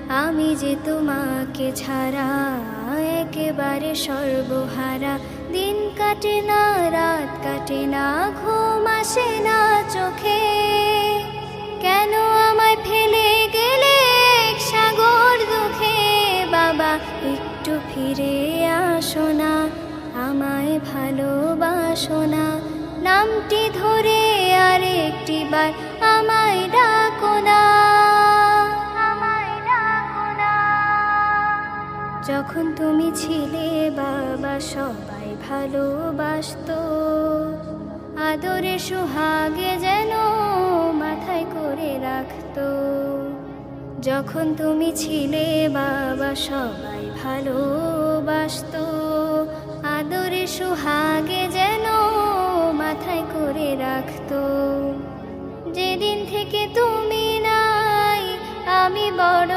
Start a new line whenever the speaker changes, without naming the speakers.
আমি যে তোমাকে ছাড়া একেবারে সর্বহারা। দিন কাটে না, রাত কাটে না, ঘুম আসে না চোখে। কেন আমায় ফেলে গেলে এক সাগর দুঃখে? বাবা একটু ফিরে আসো না, আমায় ভালোবাসো না। নামটি ধরে আর একটি বার আমায় ডাকো না, আমায় ডাকো না। যখন তুমি ছিলে বাবা সবাই ভালোবাসতো, আদরে সোহাগে যেন মাথায় করে রাখতো। যখন তুমি ছিলে বাবা সবাই ভালোবাসতো, আদরে সোহাগে যেন মাথায় করে রাখতো। যেদিন থেকে তুমি নাই আমি বড়